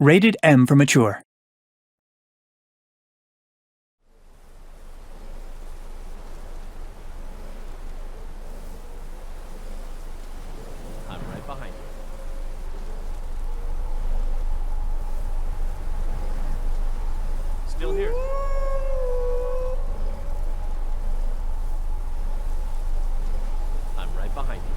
Rated M for mature. I'm right behind you. Still here. I'm right behind you.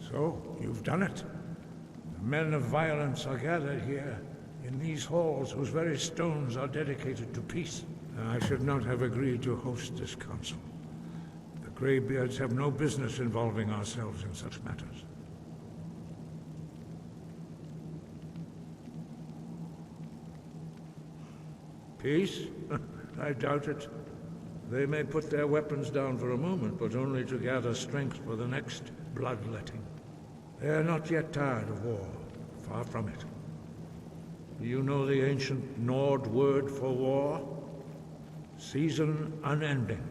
So, you've done it. The men of violence are gathered here, in these halls whose very stones are dedicated to peace. I should not have agreed to host this council. The Greybeards have no business involving ourselves in such matters. Peace? I doubt it. They may put their weapons down for a moment, but only to gather strength for the next bloodletting. They are not yet tired of war. Far from it. Do you know the ancient Nord word for war? Season unending.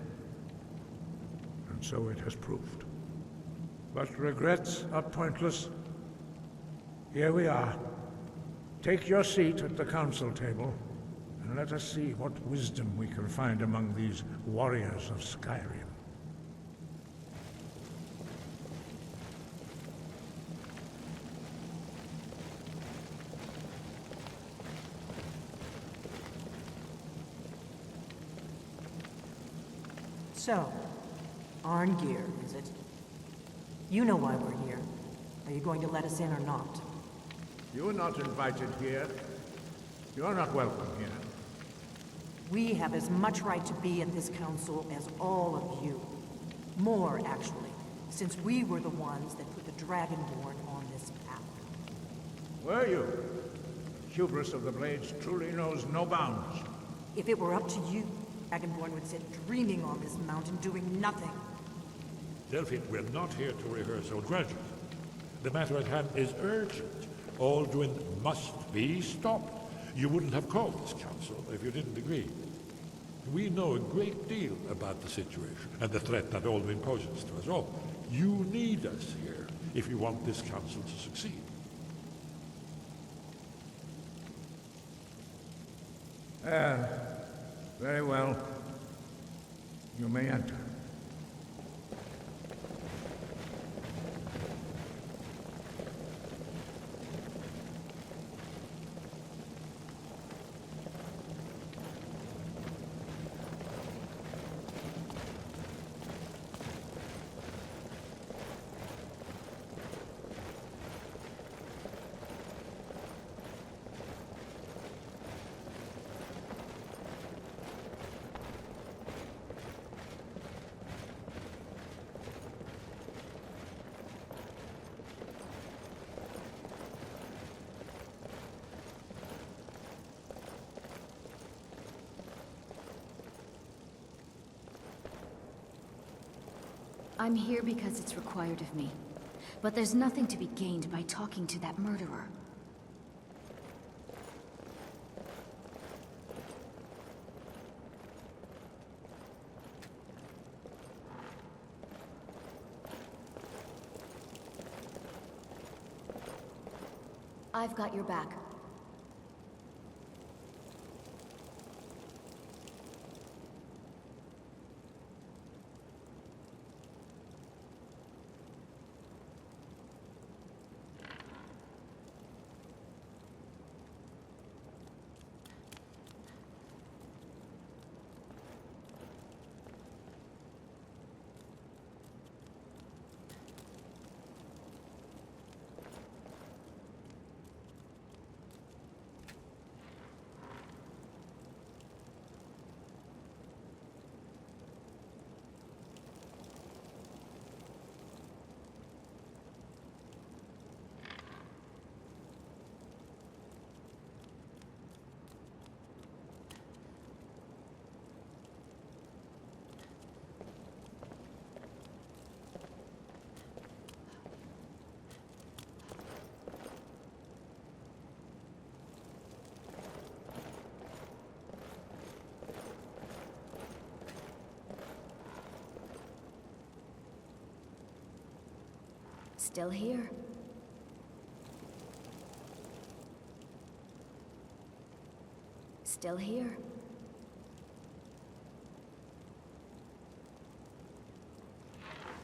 And so it has proved. But regrets are pointless. Here we are. Take your seat at the council table, and let us see what wisdom we can find among these warriors of Skyrim. So, Arngeir, is it? You know why we're here. Are you going to let us in or not? You are not invited here. You are not welcome here. We have as much right to be at this council as all of you. More, actually, since we were the ones that put the Dragonborn on this path. Were you? Hubris of the Blades truly knows no bounds. If it were up to you, Dragonborn would sit dreaming on this mountain doing nothing. Delphine, we're not here to rehearse or grudges. The matter at hand is urgent. Alduin must be stopped. You wouldn't have called this council if you didn't agree. We know a great deal about the situation and the threat that Alduin poses to us all. You need us here if you want this council to succeed. Very well. You may enter. I'm here because it's required of me. But there's nothing to be gained by talking to that murderer. I've got your back. Still here. Still here.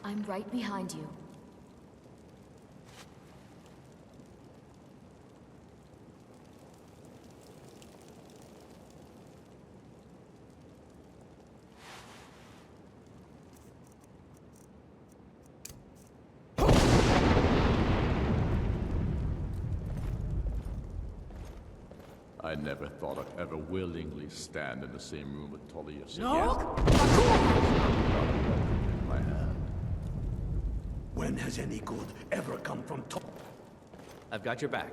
I'm right behind you. I never thought I'd ever willingly stand in the same room with Tullius No! again. In my hand. When has any good ever come from I've got your back.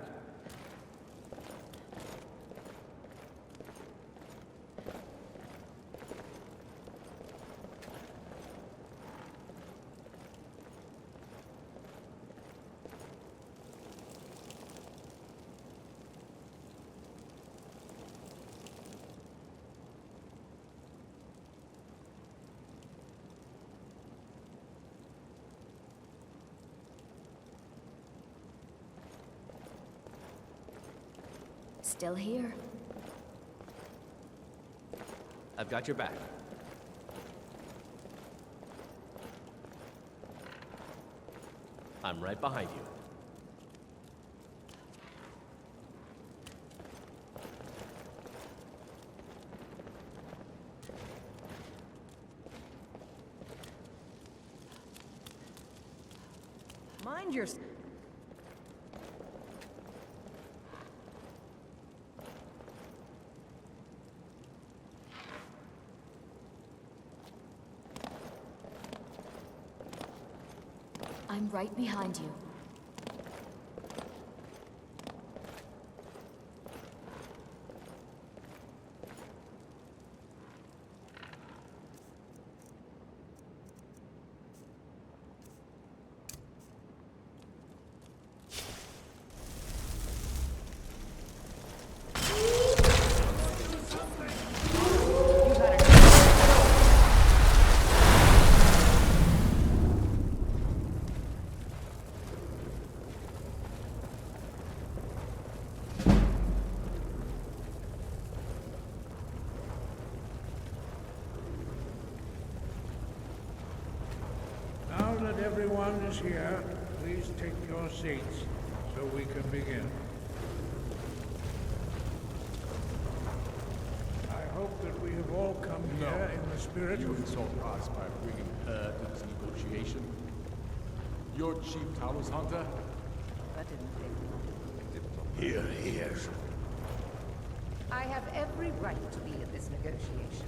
Still here. I've got your back. I'm right behind you. Mind your... I'm right behind you. Now that everyone is here, please take your seats so we can begin. I hope that we have all come here in the spirit You of... insult us by bringing her to this negotiation? Your chief Talos hunter? That didn't take long. Here, here. I have every right to be at this negotiation.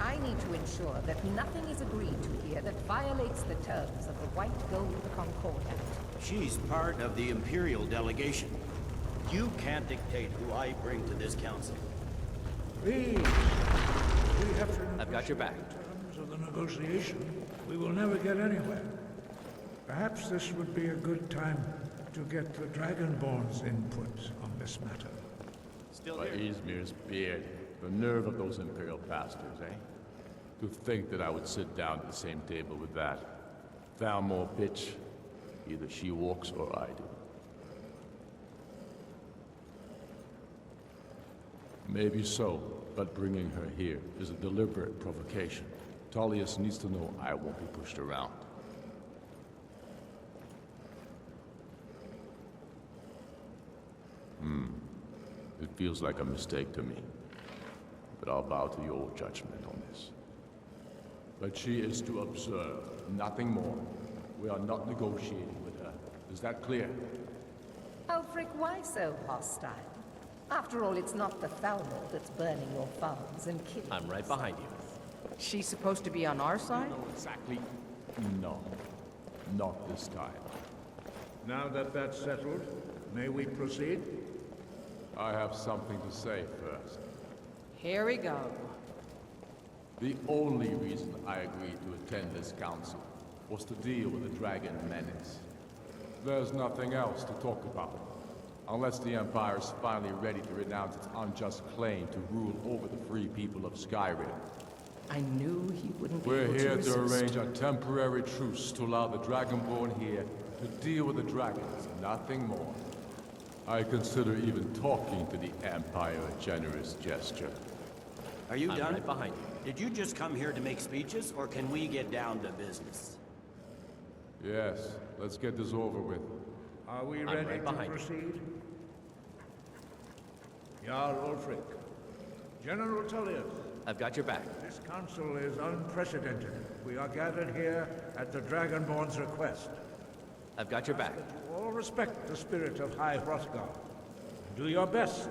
I need to ensure that nothing is agreed to here that violates the terms of the White Gold Concordat. She's part of the Imperial delegation. You can't dictate who I bring to this council. Please, we have to I've got your back. in terms of the negotiation. We will never get anywhere. Perhaps this would be a good time to get the Dragonborn's input on this matter. Still By here. Izmir's beard. The nerve of those Imperial bastards, eh? To think that I would sit down at the same table with that. Thalmor bitch. Either she walks or I do. Maybe so, but bringing her here is a deliberate provocation. Tullius needs to know I won't be pushed around. It feels like a mistake to me. But I'll bow to your judgment on this. But she is to observe, nothing more. We are not negotiating with her. Is that clear? Ulfric, why so hostile? After all, it's not the Thalmor that's burning your farms and killing I'm right yourself. behind you. She's supposed to be on our side? No, exactly. No. Not this time. Now that that's settled, may we proceed? I have something to say first. Here we go. The only reason I agreed to attend this council was to deal with the dragon menace. There's nothing else to talk about. Unless the Empire is finally ready to renounce its unjust claim to rule over the free people of Skyrim. I knew he wouldn't be We're able here to to resist. arrange a temporary truce to allow the Dragonborn here to To deal with the dragons, nothing more. I consider even talking to the Empire a generous gesture. Are you I'm done? right behind you. Did you just come here to make speeches, or can we get down to business? Yes, let's get this over with. Are we I'm ready right to behind you. proceed? Jarl Ulfric. General Tullius. I've got your back. This council is unprecedented. We are gathered here at the Dragonborn's request. I've got your back. You all respect the spirit of High Hrothgar. Do your best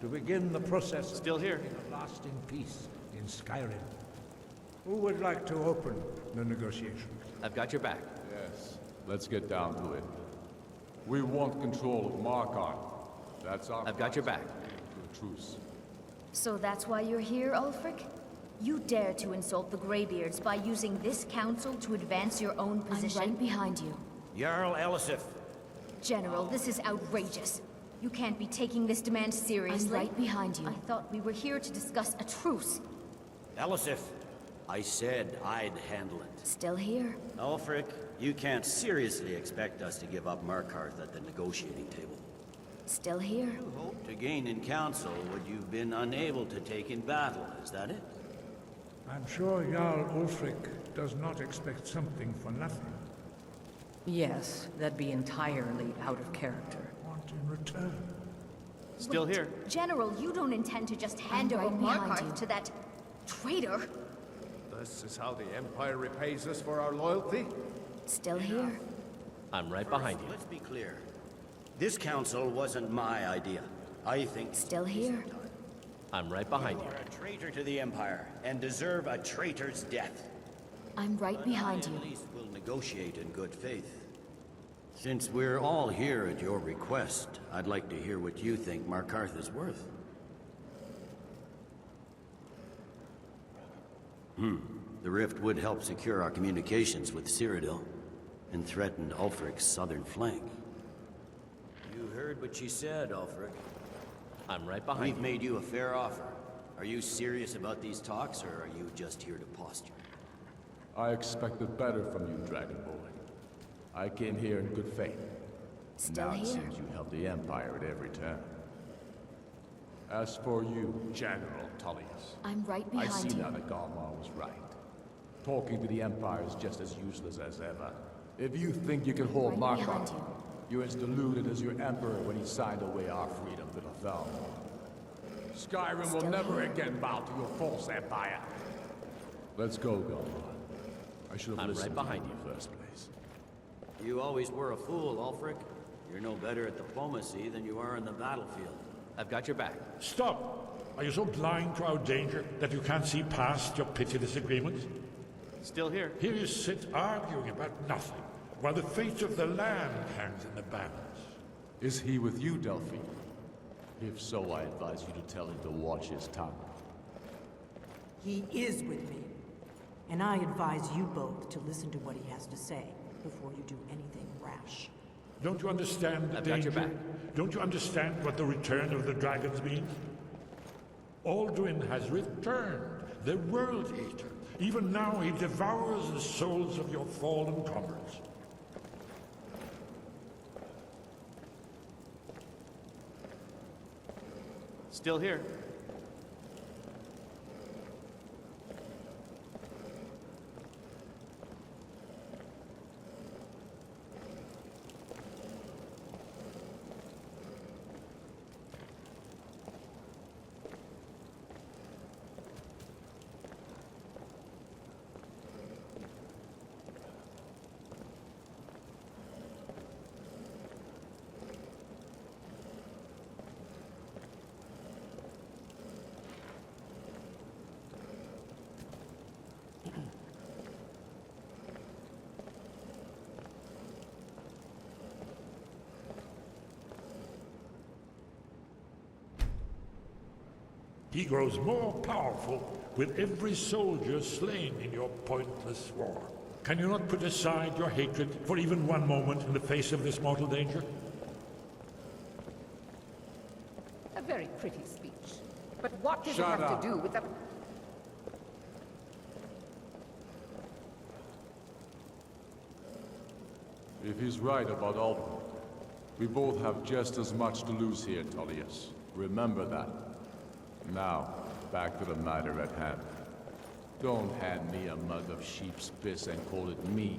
to begin the process of Still here. creating a lasting peace in Skyrim. Who would like to open the negotiations? I've got your back. Yes, let's get down to it. We want control of Markarth. That's our I've got your price back. to a truce. So that's why you're here, Ulfric? You dare to insult the Greybeards by using this council to advance your own position? I'm right behind you. Jarl Elisif, General, this is outrageous. You can't be taking this demand seriously. I'm right behind you. I thought we were here to discuss a truce. Elisif, I said I'd handle it. Still here? Ulfric, you can't seriously expect us to give up Markarth at the negotiating table. Still here? You hoped to gain in council what you've been unable to take in battle, is that it? I'm sure Jarl Ulfric does not expect something for nothing. Yes, that'd be entirely out of character. Want in return? Still Wait, here. General, you don't intend to just hand over right behind Markarth you. to that traitor? This is how the Empire repays us for our loyalty? Still here? I'm right behind you. Let's be clear. This council wasn't my idea. I think... Still here? I'm right behind You you. are a traitor to the Empire, and deserve a traitor's death. I'm right behind you. At least we'll negotiate in good faith. Since we're all here at your request, I'd like to hear what you think Markarth is worth. The rift would help secure our communications with Cyrodiil, and threaten Ulfric's southern flank. You heard what she said, Ulfric. I'm right behind We've you. made you a fair offer. Are you serious about these talks, or are you just here to posture? I expected better from you, Dragonborn. I came here in good faith. Still Now it here? seems you help the Empire at every turn. As for you, General Tullius, I'm right I behind see you. now that Galmar was right. Talking to the Empire is just as useless as ever. If you think you can hold Right behind Markarth, you're as deluded as your Emperor when he signed away our freedom to the Thelm. Skyrim will Still never here? again bow to your false empire. Let's go, Galmar. I should have I'm right listened behind to you. in the first place. You always were a fool, Ulfric. You're no better at diplomacy than you are in the battlefield. I've got your back. Stop! Are you so blind to our danger that you can't see past your petty disagreements? Still here. Here you sit arguing about nothing, while the fate of the land hangs in the balance. Is he with you, Delphine? If so, I advise you to tell him to watch his tongue. He is with me. And I advise you both to listen to what he has to say before you do anything rash. Don't you understand the I've got danger? your back. Don't you understand what the return of the dragons means? Alduin has returned, the world eater. Even now he devours the souls of your fallen comrades. Still here. He grows more powerful with every soldier slain in your pointless war. Can you not put aside your hatred for even one moment in the face of this mortal danger? A very pretty speech. But what does Shut it have up. to do with the... If he's right about Ulfric, we both have just as much to lose here, Tullius. Remember that. Now, back to the matter at hand. Don't hand me a mug of sheep's piss and call it meat.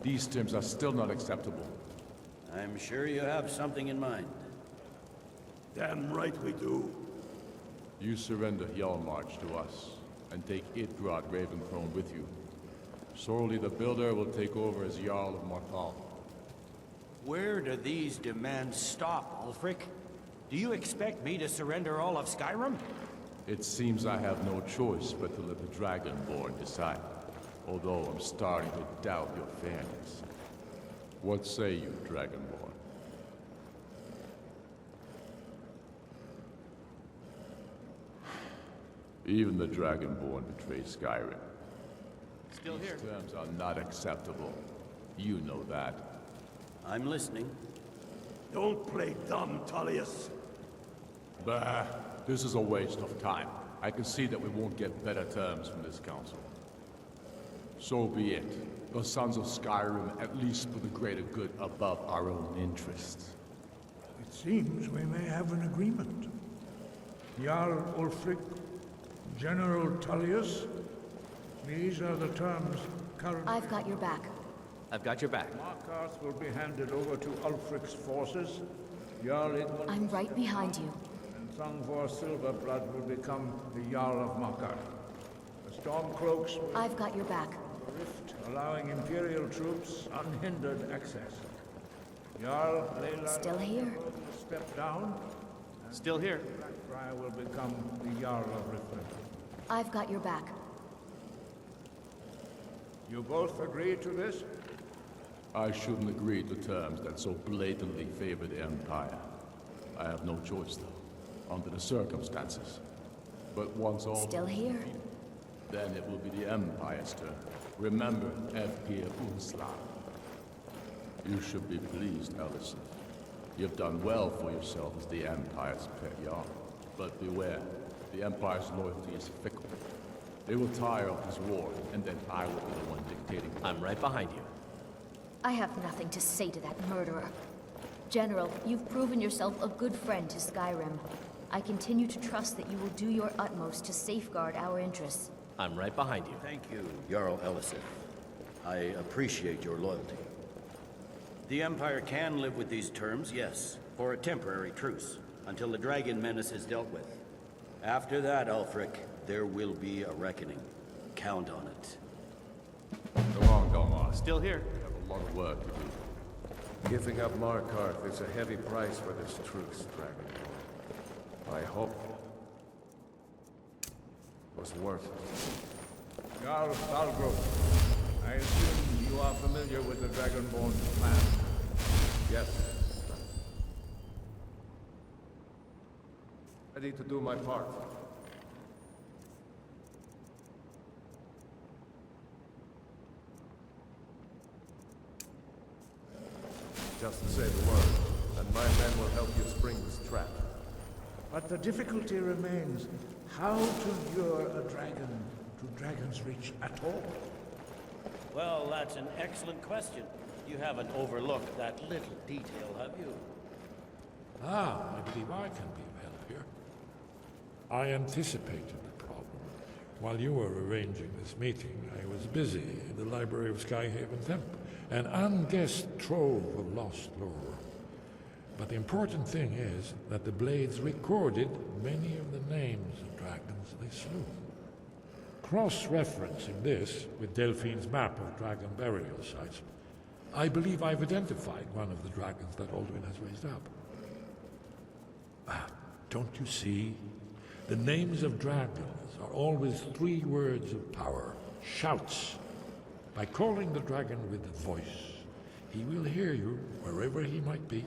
These terms are still not acceptable. I'm sure you have something in mind. Damn right we do. You surrender Hjalmarch to us, and take Idgrod Raventhrone with you. Sorli the Builder will take over as Jarl of Marthal. Where do these demands stop, Ulfric? Do you expect me to surrender all of Skyrim? It seems I have no choice but to let the Dragonborn decide. Although I'm starting to doubt your fairness. What say you, Dragonborn? Even the Dragonborn betray Skyrim. Still here. These terms are not acceptable. You know that. I'm listening. Don't play dumb, Tullius. Bah, this is a waste of time. I can see that we won't get better terms from this council. So be it. The Sons of Skyrim at least put the greater good above our own interests. It seems we may have an agreement. Jarl Ulfric, General Tullius, these are the terms currently... I've got your back. I've got your back. Markarth will be handed over to Ulfric's forces. Jarl Idmund... I'm right behind you. And Thungvor Silverblood will become the Jarl of Markarth. The Stormcloaks will... I've got your back. Rift, allowing Imperial troops unhindered access. Jarl Leila... Still here. will step down. Still here. Blackfriar will become the Jarl of Riften. I've got your back. You both agree to this? I shouldn't agree to terms that so blatantly favor the Empire. I have no choice, though, under the circumstances. But once all... Still here. Then it will be the Empire's turn. Remember, Fpir Unsla. You should be pleased, Elisif. You've done well for yourself as the Empire's pet Jarl. But beware, the Empire's loyalty is fickle. They will tire of this war, and then I will be the one dictating. I'm right behind you. I have nothing to say to that murderer. General, you've proven yourself a good friend to Skyrim. I continue to trust that you will do your utmost to safeguard our interests. I'm right behind you. Thank you, Jarl Elisif. I appreciate your loyalty. The Empire can live with these terms, yes, for a temporary truce, until the dragon menace is dealt with. After that, Ulfric, there will be a reckoning. Count on it. Come on, Galmar. Still here. We have a lot of work to do. Giving up Markarth is a heavy price for this truce, Dragonborn. I hope it was worth it. Jarl Thalgrove, I assume you are familiar with the Dragonborn's plan. Yes. Ready to do my part. Just say the word, and my men will help you spring this trap. But the difficulty remains how to lure a dragon to Dragon's Reach at all. Well, that's an excellent question. You haven't overlooked that little detail, have you? Ah, I believe I can be of help here. I anticipated the problem. While you were arranging this meeting, I was busy in the library of Skyhaven Temple, an unguessed trove of lost lore. But the important thing is that the Blades recorded many of the names of dragons they slew. Cross-referencing this with Delphine's map of dragon burial sites, I believe I've identified one of the dragons that Alduin has raised up. Don't you see? The names of dragons are always 3 words of power, shouts. By calling the dragon with a voice, he will hear you wherever he might be.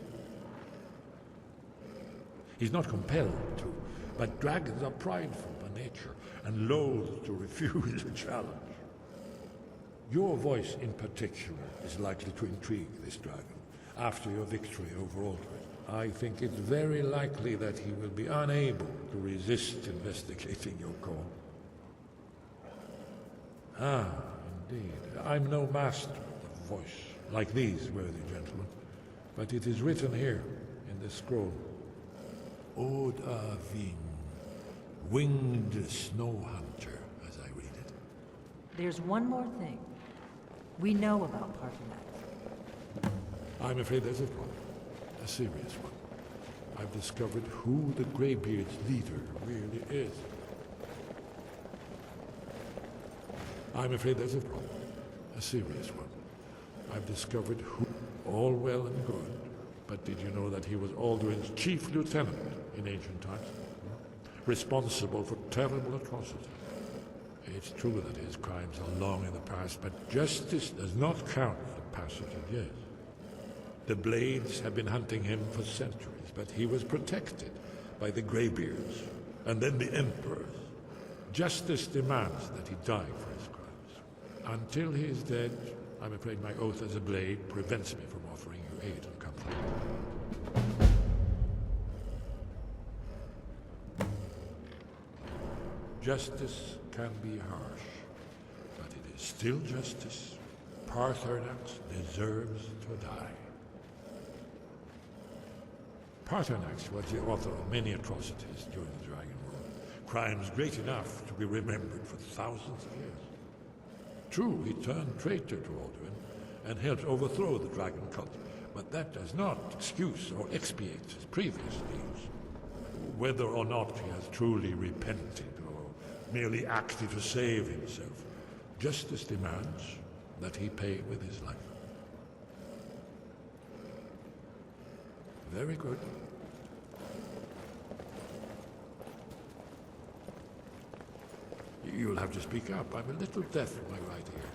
He's not compelled to, but dragons are prideful by nature and loath to refuse a challenge. Your voice in particular is likely to intrigue this dragon after your victory over Alduin. I think it's very likely that he will be unable to resist investigating your call. Ah, indeed. I'm no master of the voice, like these worthy gentlemen, but it is written here in this scroll. Odahvin, winged snow hunter, as I read it. There's one more thing. We know about Parthenax. I'm afraid there's a problem, a serious one. I've discovered who the Greybeard's leader really is. I'm afraid there's a problem, a serious one. I've discovered who, all well and good, but did you know that he was Aldrin's chief lieutenant in ancient times? Responsible for terrible atrocities. It's true that his crimes are long in the past, but justice does not count the passage of years. The Blades have been hunting him for centuries, but he was protected by the Greybeards, and then the Emperors. Justice demands that he die for his crimes. Until he is dead, I'm afraid my oath as a Blade prevents me from offering you aid and comfort. Justice can be harsh, but it is still justice. Parthenax deserves to die. Parthenax was the author of many atrocities during the Dragon War, crimes great enough to be remembered for thousands of years. True, he turned traitor to Aldrin and helped overthrow the Dragon Cult, but that does not excuse or expiate his previous deeds. Whether or not he has truly repented or merely acted to save himself, justice demands that he pay with his life. Very good. You'll have to speak up. I'm a little deaf in my right ear.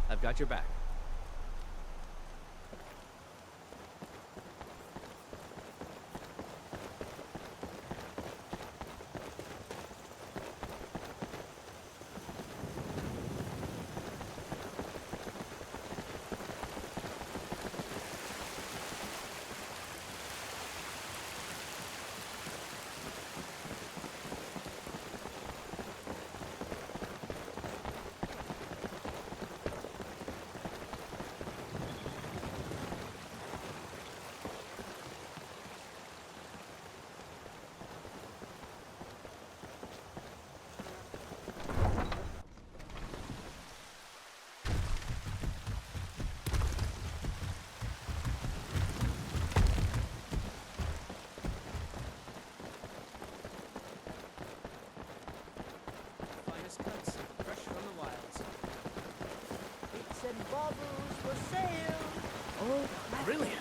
I've got your back. Brilliant.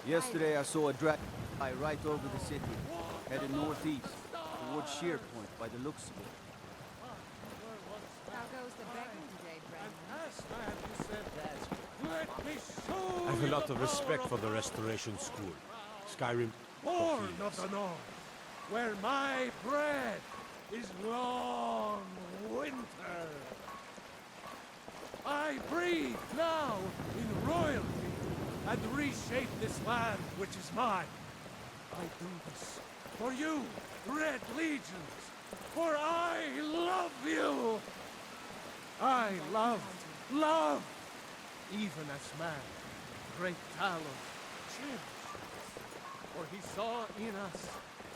Yesterday I saw a dragon fly right over the city, headed northeast, towards Sheer Point by the looks of it. How goes the begging today, Brennan? I have a lot of respect for the Restoration School. Skyrim. Born of the North, where my bread is long winter. I breathe now in royalty and reshape this land which is mine. I do this for you, Red Legions, for I love you. I love, even as man, great Talos cherished us, for he saw in us,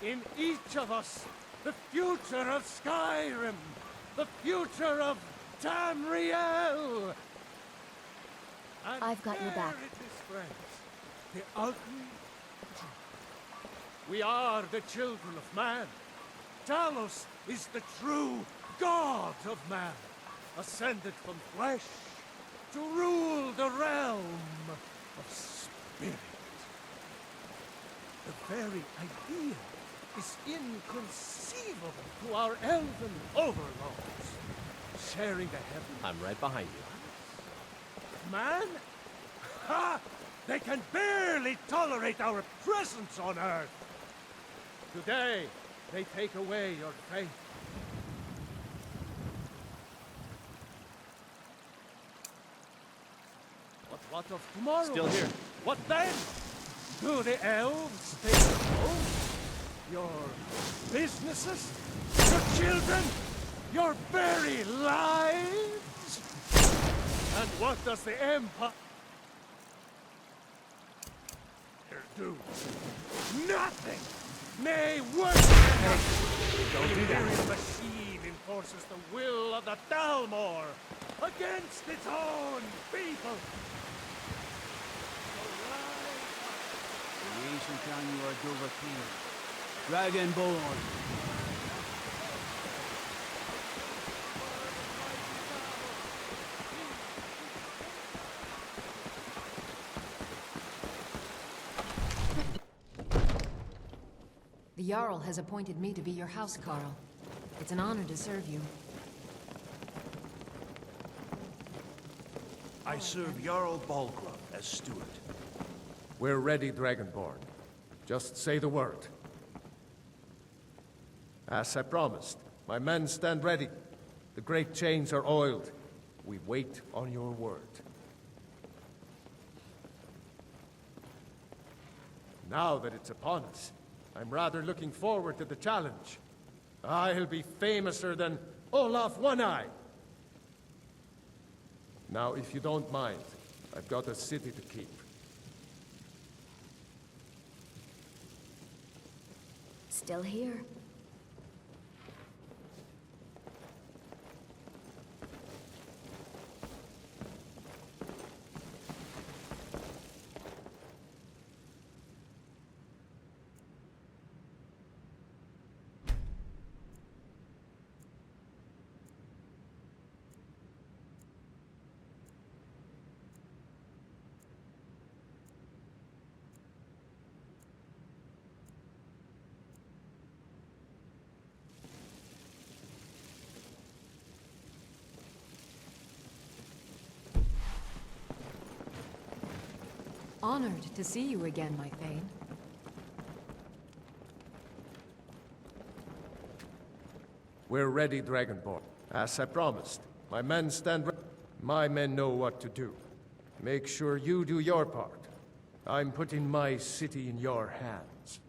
in each of us, the future of Skyrim, the future of Tamriel. And I've got your back. there it is, friends, the ugly truth. We are the children of man. Talos is the true god of man, ascended from flesh to rule the realm of spirit. The very idea is inconceivable to our elven overlords. Sharing the heavens. I'm right behind you. Man? Ha! They can barely tolerate our presence on Earth. Today, they take away your faith. But what of tomorrow? Still here. What then? Do the elves take us home? Your businesses? Your children? Your very lives? And what does the Empire do? Nothing! Nay, worse than nothing! Don't do that. The Imperial machine enforces the will of the Dalmor against its own people! The ancient town you are Dovahkiin. Dragonborn. The Jarl has appointed me to be your housecarl. It's an honor to serve you. I serve Jarl Balgruuf as steward. We're ready, Dragonborn. Just say the word. As I promised, my men stand ready. The great chains are oiled. We wait on your word. Now that it's upon us, I'm rather looking forward to the challenge. I'll be famouser than Olaf One-Eye. Now, if you don't mind, I've got a city to keep. Still here. Honored to see you again, my Thane. We're ready, Dragonborn. As I promised, my men stand ready. My men know what to do. Make sure you do your part. I'm putting my city in your hands.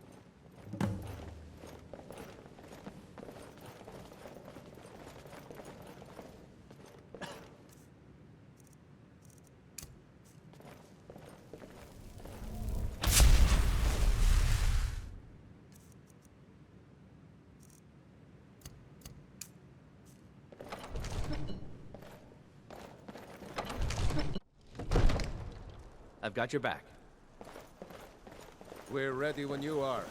I've got your back. We're ready when you are.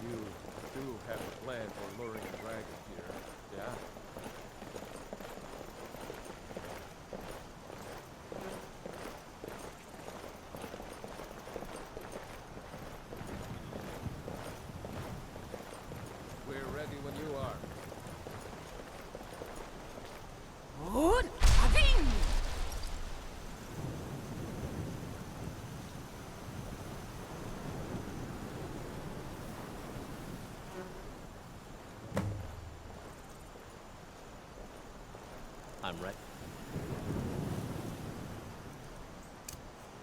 You do have a plan for luring a dragon here, yeah? I'm right.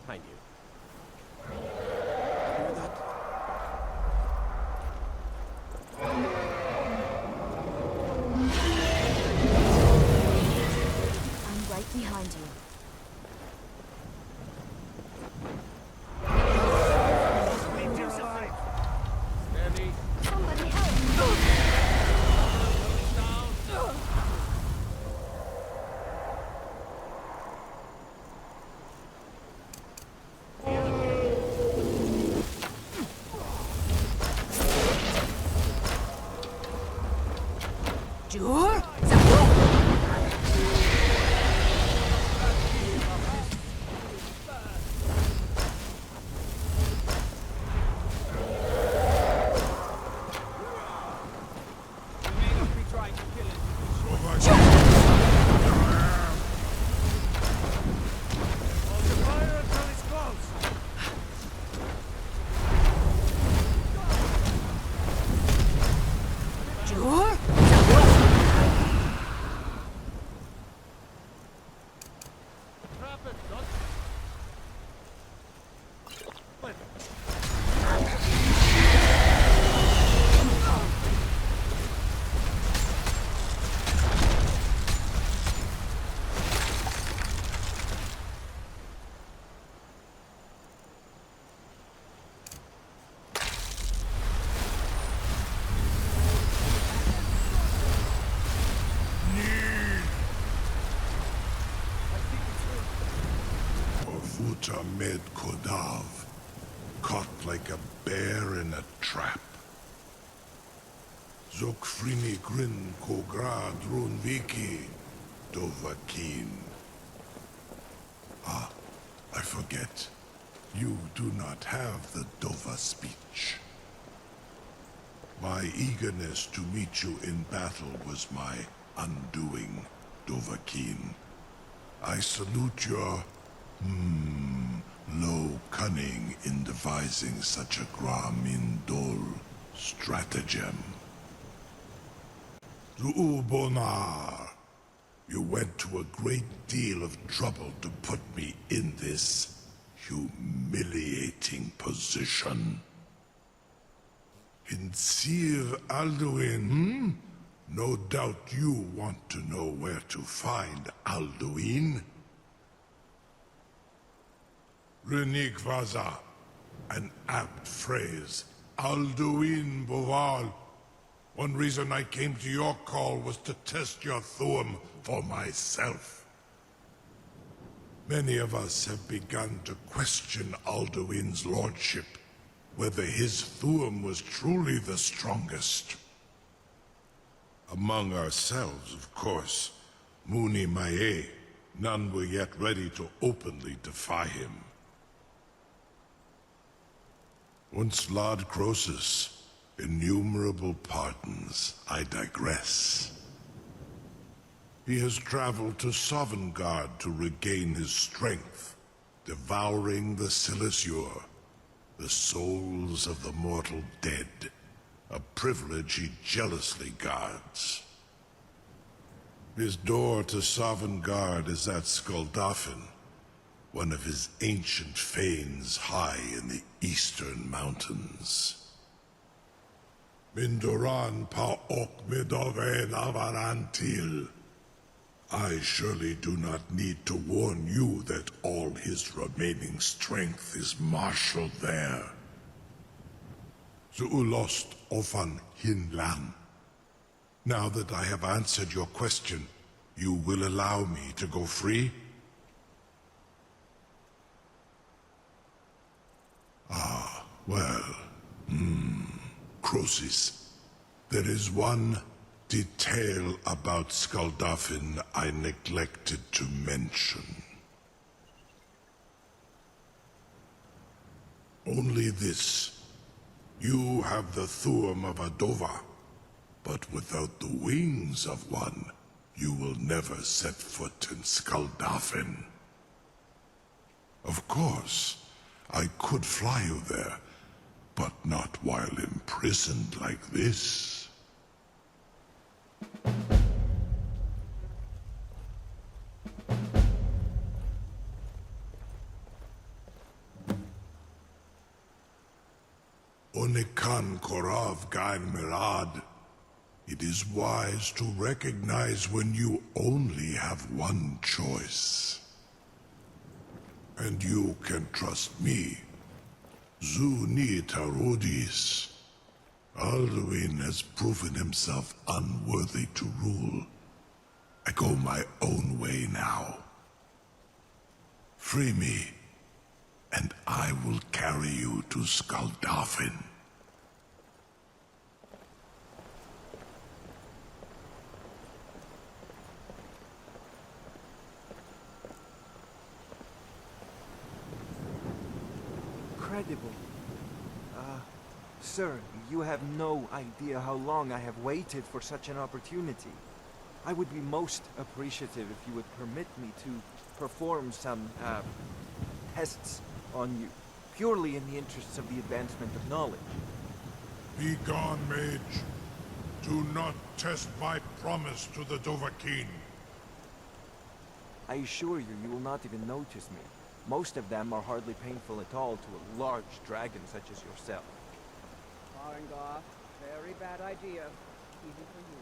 Behind you. Hear that? I'm right behind you. Steady. Somebody help! Jur? Med Kodav, caught like a bear in a trap. Zokfrini Grin Kogra Drunviki Dovakin. Ah, I forget. You do not have the Dova speech. My eagerness to meet you in battle was my undoing, Dovakin. I salute your low cunning in devising such a Gramindol stratagem. Zuubonar, you went to a great deal of trouble to put me in this humiliating position. Insir Alduin, No doubt you want to know where to find Alduin. Renik Vaza, an apt phrase. Alduin Boval. One reason I came to your call was to test your Thuum for myself. Many of us have begun to question Alduin's lordship, whether his Thuum was truly the strongest. Among ourselves, of course, Muni Mae, none were yet ready to openly defy him. Once Lord Croesus, innumerable pardons, I digress. He has traveled to Sovngarde to regain his strength, devouring the Silesure, the souls of the mortal dead, a privilege he jealously guards. His door to Sovngarde is at Skuldafn, one of his ancient fanes high in the eastern mountains. Mindoran pa ok midoven avarantil. I surely do not need to warn you that all his remaining strength is marshaled there. Zuulost ofan hinlan. Now that I have answered your question, you will allow me to go free? Ah, well, Croesus, there is one detail about Skuldafn I neglected to mention. Only this. You have the Thuum of a Dova, but without the wings of one, you will never set foot in Skuldafn. Of course, I could fly you there, but not while imprisoned like this. Onikan Korav Gain Mirad. It is wise to recognize when you only have one choice. And you can trust me. Zuni Tarodis. Alduin has proven himself unworthy to rule. I go my own way now. Free me, and I will carry you to Skuldafn. Incredible. Sir, you have no idea how long I have waited for such an opportunity. I would be most appreciative if you would permit me to perform some, tests on you, purely in the interests of the advancement of knowledge. Be gone, mage. Do not test my promise to the Dovahkiin. I assure you, you will not even notice me. Most of them are hardly painful at all to a large dragon such as yourself. Farengar, very bad idea, even for you.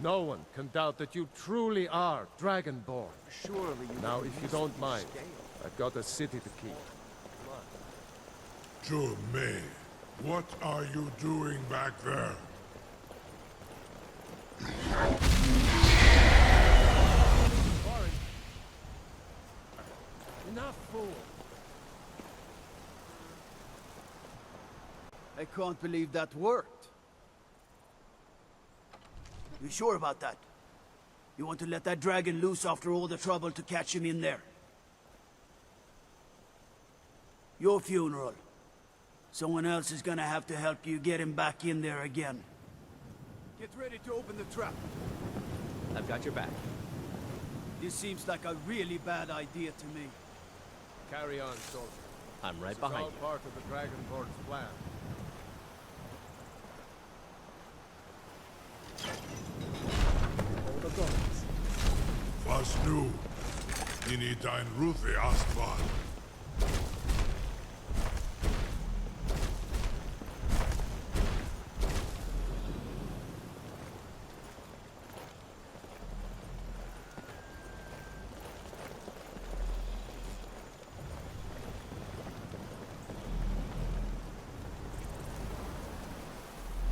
No one can doubt that you truly are Dragonborn. Surely you Now, can if you use don't the mind, scale. I've got a city to keep. May, what are you doing back there? Enough, fool! I can't believe that worked. You sure about that? You want to let that dragon loose after all the trouble to catch him in there? Your funeral. Someone else is gonna have to help you get him back in there again. Get ready to open the trap. I've got your back. This seems like a really bad idea to me. Carry on, soldier. I'm right It's behind all you. part of the Dragonborn's plan. Hold the guns. Was nu? Ini dein Ruthi Astval.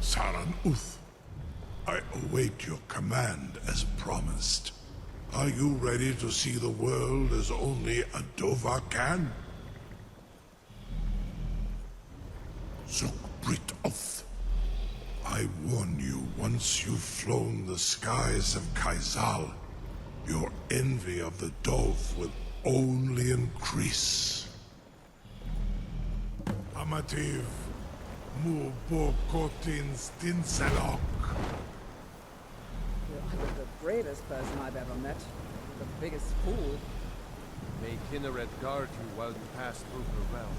Saran Uth, I await your command as promised. Are you ready to see the world as only a Dova can? Zukbrit Oth, I warn you, once you've flown the skies of Kaizal, your envy of the Dove will only increase. Amativ, Mubokotin Stinselok. You're either the greatest person I've ever met, or the biggest fool. May Kinneret guard you while you pass through her realm.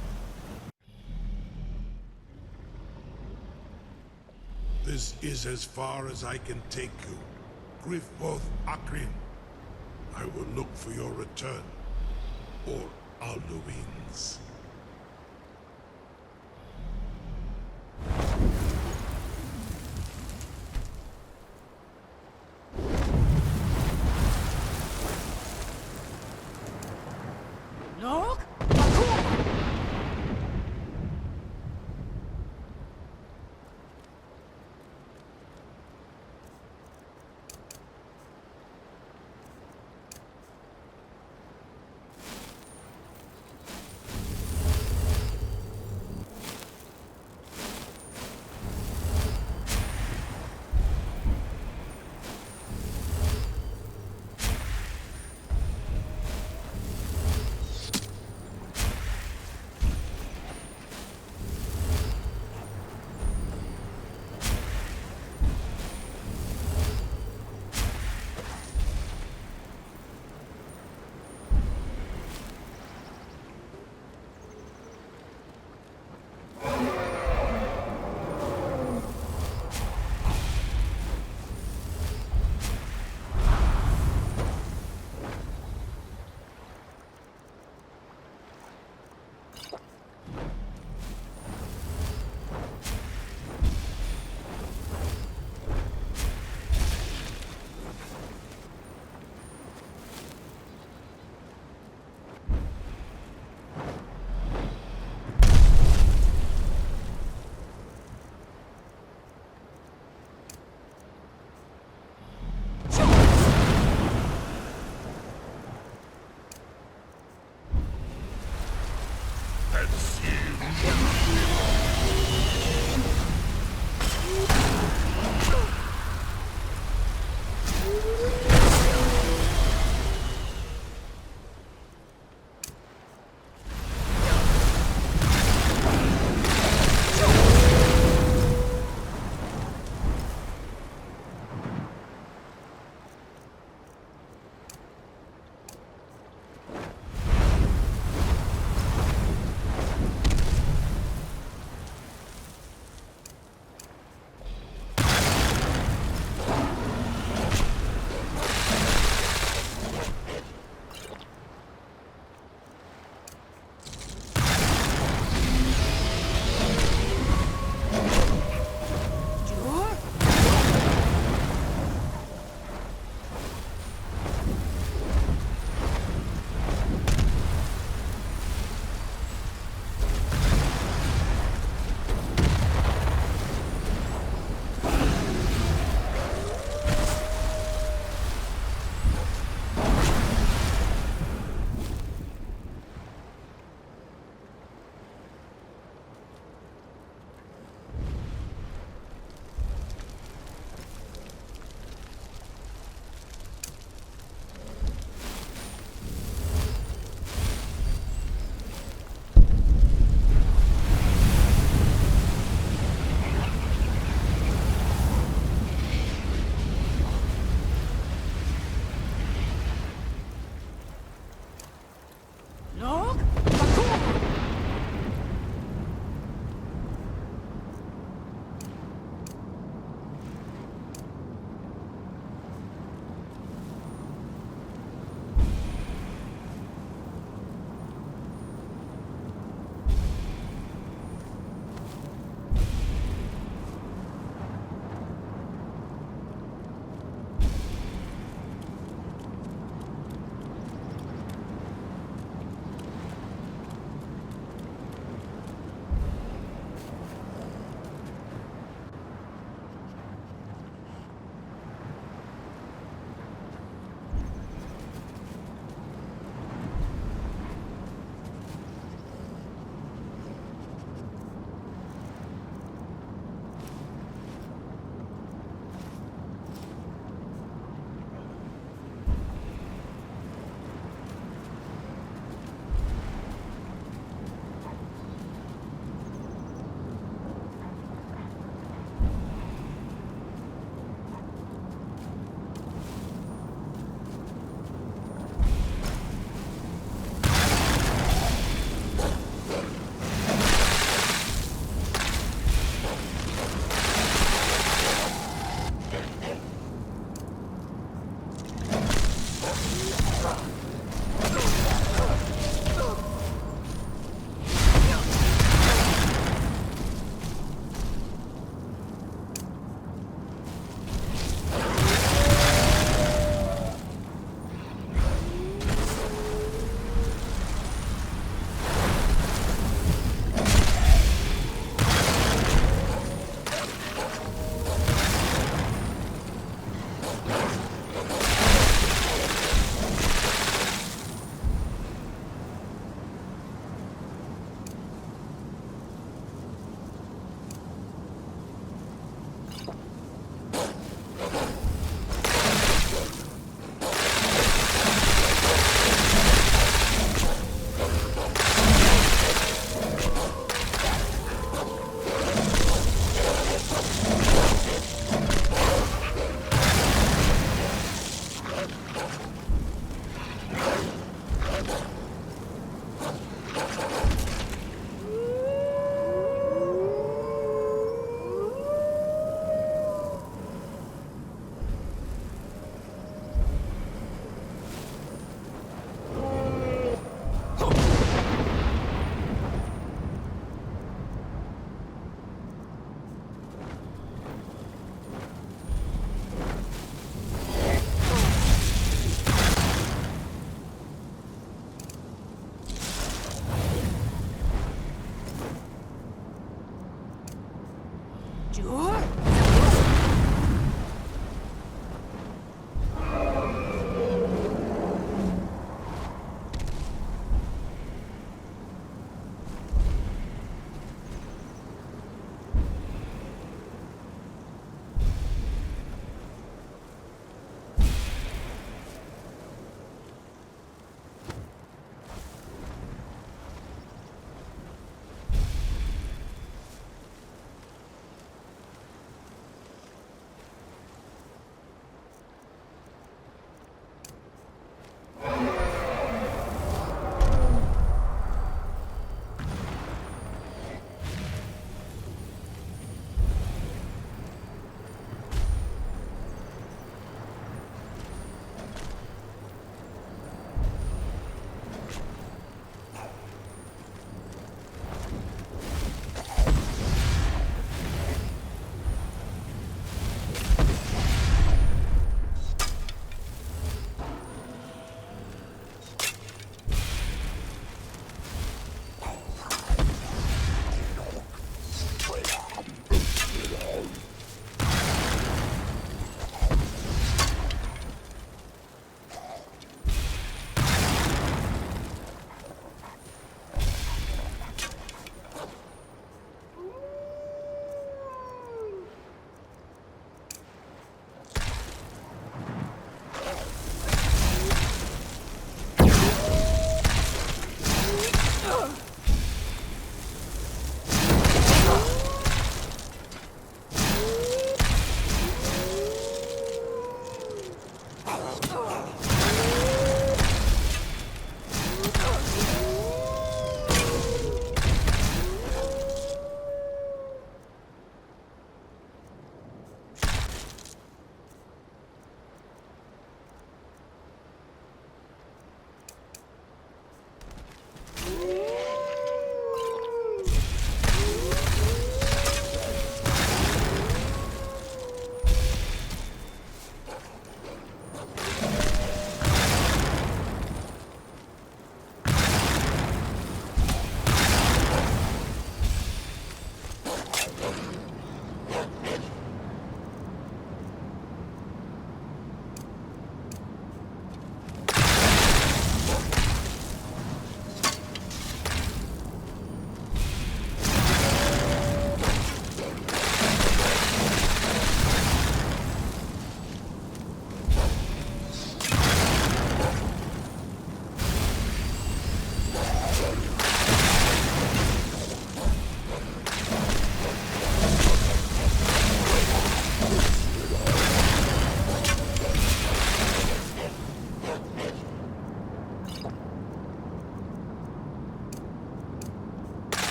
This is as far as I can take you. Grifboth Akrin. I will look for your return. Or Alduin's. Look! Get